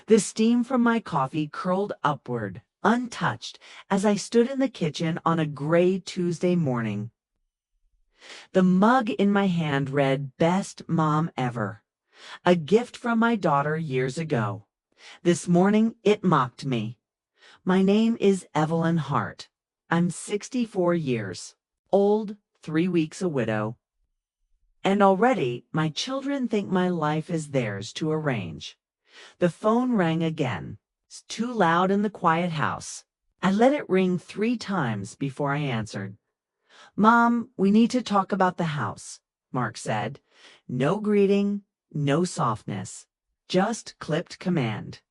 The steam from my coffee curled upward, untouched, as I stood in the kitchen on a gray Tuesday morning. The mug in my hand read, "Best Mom Ever," a gift from my daughter years ago. This morning it mocked me. My name is Evelyn Hart. I'm 64 years old, 3 weeks a widow. And already my children think my life is theirs to arrange. The phone rang again. It's too loud in the quiet house. I let it ring 3 times before I answered. "Mom, we need to talk about the house," Mark said. No greeting, no softness, just clipped command.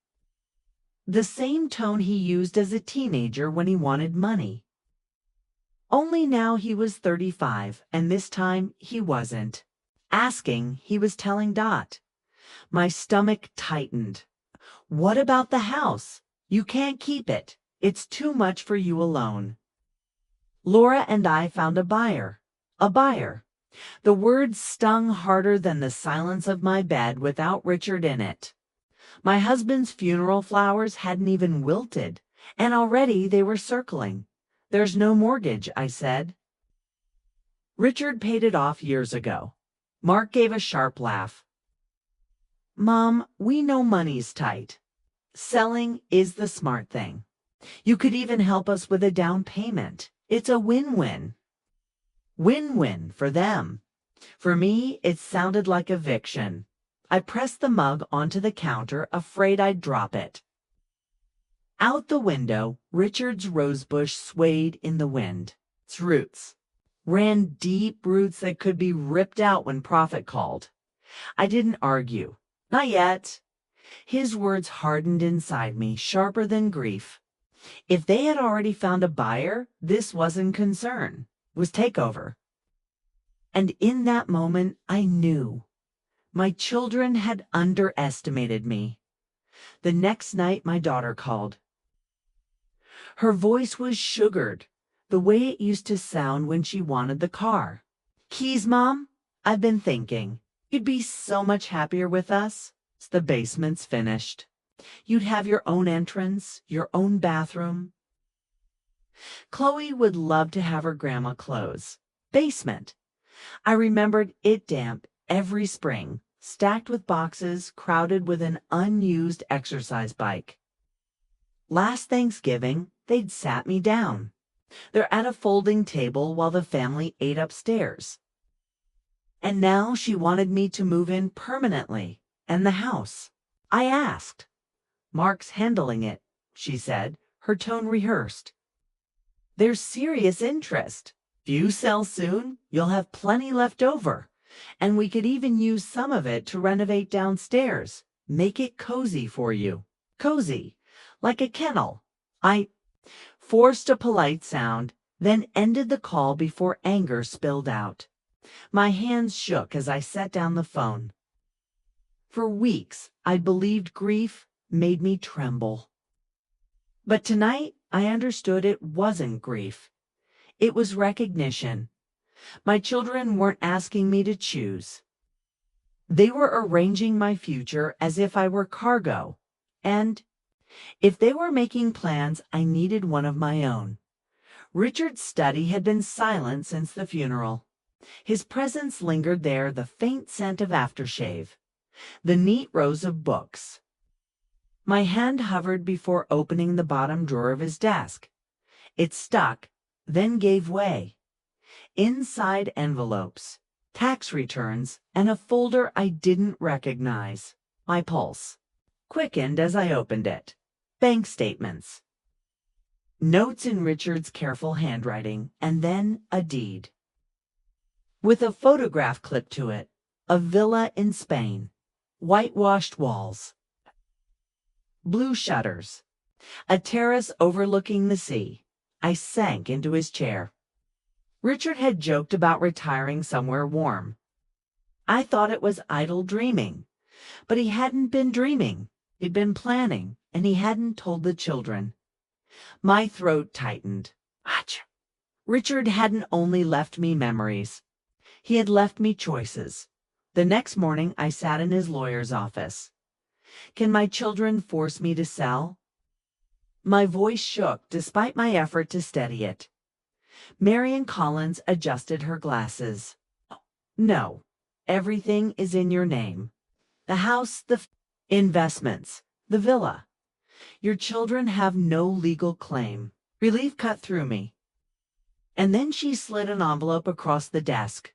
The same tone he used as a teenager when he wanted money. Only now he was 35, and this time he wasn't asking, he was telling Dot. My stomach tightened. "What about the house? You can't keep it. It's too much for you alone." "Laura and I found a buyer." A buyer. The words stung harder than the silence of my bed without Richard in it. My husband's funeral flowers hadn't even wilted, and already they were circling. "There's no mortgage," I said. "Richard paid it off years ago." Mark gave a sharp laugh. "Mom, we know money's tight. Selling is the smart thing. You could even help us with a down payment. It's a win-win." Win-win for them. For me, it sounded like eviction. I pressed the mug onto the counter, afraid I'd drop it. Out the window, Richard's rosebush swayed in the wind. Its roots ran deep, roots that could be ripped out when profit called. I didn't argue. Not yet. His words hardened inside me, sharper than grief. If they had already found a buyer, this wasn't concern, was takeover. And in that moment, I knew. My children had underestimated me. The next night, my daughter called. Her voice was sugared, the way it used to sound when she wanted the car. "Keys, Mom? I've been thinking. You'd be so much happier with us. The basement's finished. You'd have your own entrance, your own bathroom." Chloe would love to have her grandma close. Basement. I remembered it damp every spring, stacked with boxes, crowded with an unused exercise bike. Last Thanksgiving, they'd sat me down. They're at a folding table while the family ate upstairs. And now she wanted me to move in permanently, and the house. I asked. "Mark's handling it," she said, her tone rehearsed. "There's serious interest. If you sell soon, you'll have plenty left over. And we could even use some of it to renovate downstairs. Make it cozy for you." Cozy, like a kennel. I forced a polite sound, then ended the call before anger spilled out. My hands shook as I set down the phone. For weeks, I believed grief made me tremble. But tonight, I understood it wasn't grief. It was recognition. My children weren't asking me to choose. They were arranging my future as if I were cargo. And if they were making plans, I needed one of my own. Richard's study had been silent since the funeral. His presence lingered there, the faint scent of aftershave, the neat rows of books. My hand hovered before opening the bottom drawer of his desk. It stuck, then gave way. Inside, envelopes, tax returns, and a folder I didn't recognize. My pulse quickened as I opened it. Bank statements. Notes in Richard's careful handwriting, and then a deed. With a photograph clipped to it, a villa in Spain, whitewashed walls, blue shutters, a terrace overlooking the sea. I sank into his chair. Richard had joked about retiring somewhere warm. I thought it was idle dreaming, but he hadn't been dreaming. He'd been planning, and he hadn't told the children. My throat tightened. Achoo. Richard hadn't only left me memories. He had left me choices. The next morning, I sat in his lawyer's office. Can my children force me to sell? My voice shook despite my effort to steady it. Marian Collins adjusted her glasses. No, everything is in your name. The house, the investments, the villa. Your children have no legal claim. Relief cut through me. And then she slid an envelope across the desk.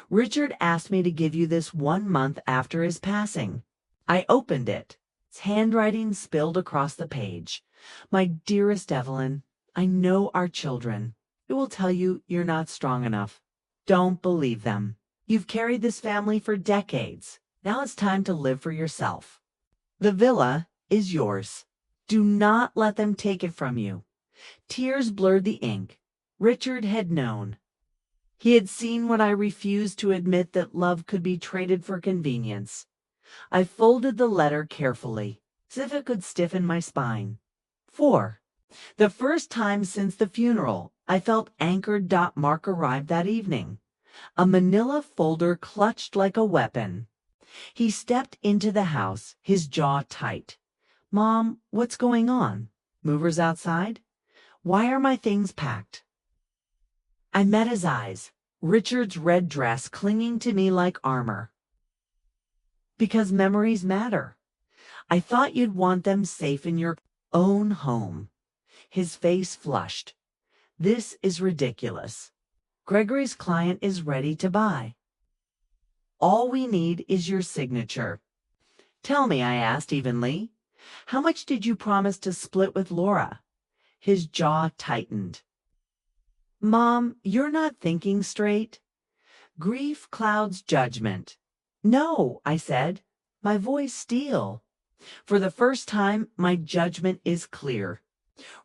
Richard asked me to give you this 1 month after his passing. I opened it. Its handwriting spilled across the page. My dearest Evelyn, I know our children. It will tell you you're not strong enough. Don't believe them. You've carried this family for decades. Now it's time to live for yourself. The villa is yours. Do not let them take it from you. Tears blurred the ink. Richard had known. He had seen what I refused to admit, that love could be traded for convenience. I folded the letter carefully, as if it could stiffen my spine. 4. The first time since the funeral, I felt anchored. Mark arrived that evening, a manila folder clutched like a weapon. He stepped into the house, his jaw tight. Mom, what's going on? Movers outside? Why are my things packed? I met his eyes, Richard's red dress clinging to me like armor. Because memories matter. I thought you'd want them safe in your own home. His face flushed. This is ridiculous. Gregory's client is ready to buy. All we need is your signature. Tell me, I asked evenly, how much did you promise to split with Laura? His jaw tightened. Mom, you're not thinking straight. Grief clouds judgment. No, I said, my voice steel. For the first time, my judgment is clear.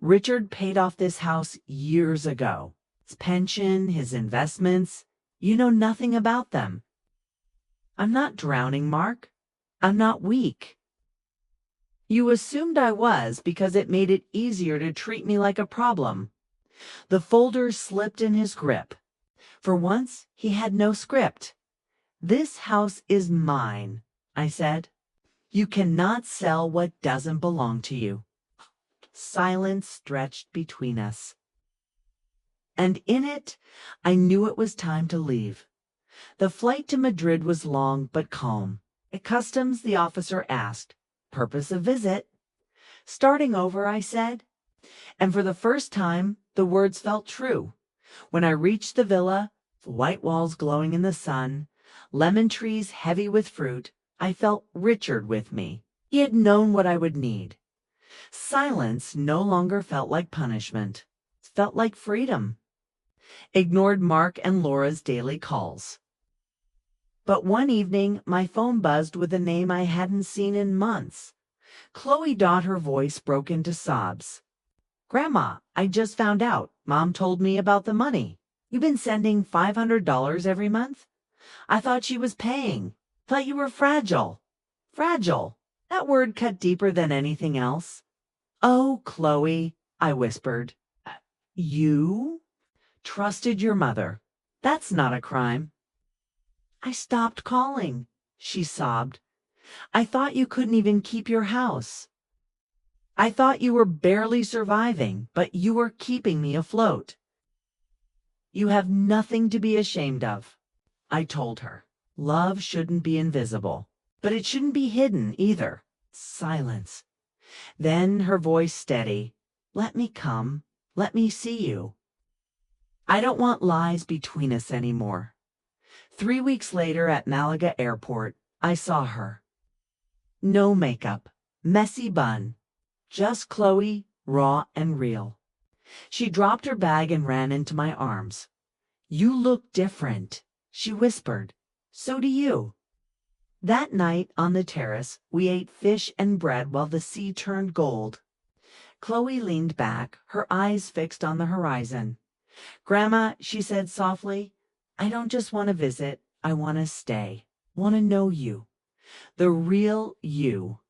Richard paid off this house years ago. His pension, his investments, you know nothing about them. I'm not drowning, Mark. I'm not weak. You assumed I was because it made it easier to treat me like a problem. The folder slipped in his grip. For once, he had no script. This house is mine, I said. You cannot sell what doesn't belong to you. Silence stretched between us. And in it, I knew it was time to leave. The flight to Madrid was long but calm. At customs, the officer asked, "Purpose of visit?" "Starting over," I said. And for the first time, the words felt true. When I reached the villa, the white walls glowing in the sun, lemon trees heavy with fruit, I felt Richard with me. He had known what I would need. Silence no longer felt like punishment. It felt like freedom. Ignored Mark and Laura's daily calls. But one evening, my phone buzzed with a name I hadn't seen in months. Chloe. Her voice broke into sobs. "Grandma, I just found out. Mom told me about the money. You've been sending $500 every month? I thought she was paying. Thought you were fragile." Fragile. That word cut deeper than anything else. "Oh, Chloe," I whispered. You trusted your mother. That's not a crime." "I stopped calling," she sobbed. "I thought you couldn't even keep your house. I thought you were barely surviving, but you were keeping me afloat." "You have nothing to be ashamed of," I told her. "Love shouldn't be invisible, but it shouldn't be hidden either." Silence. Then her voice steady. "Let me come. Let me see you. I don't want lies between us anymore." 3 weeks later at Malaga Airport, I saw her. No makeup, messy bun, just Chloe, raw and real. She dropped her bag and ran into my arms. "You look different," she whispered. "So do you." That night on the terrace, we ate fish and bread while the sea turned gold. Chloe leaned back, her eyes fixed on the horizon. "Grandma," she said softly, "I don't just want to visit. I want to stay. Want to know you. The real you."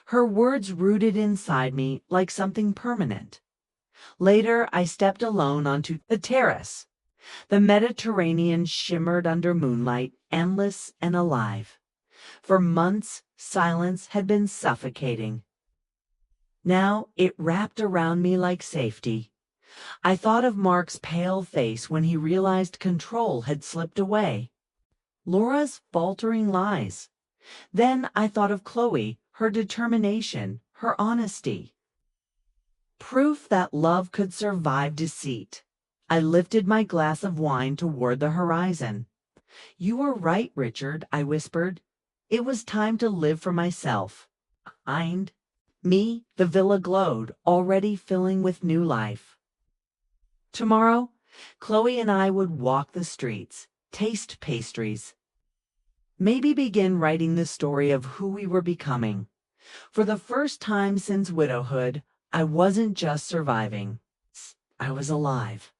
Her words rooted inside me like something permanent. Later, I stepped alone onto the terrace. The Mediterranean shimmered under moonlight, endless and alive. For months, silence had been suffocating. Now it wrapped around me like safety. I thought of Mark's pale face when he realized control had slipped away. Laura's faltering lies. Then I thought of Chloe, her determination, her honesty. Proof that love could survive deceit. I lifted my glass of wine toward the horizon. "You were right, Richard," I whispered. It was time to live for myself. Behind me, the villa glowed, already filling with new life. Tomorrow, Chloe and I would walk the streets, taste pastries, maybe begin writing the story of who we were becoming. For the first time since widowhood, I wasn't just surviving. I was alive.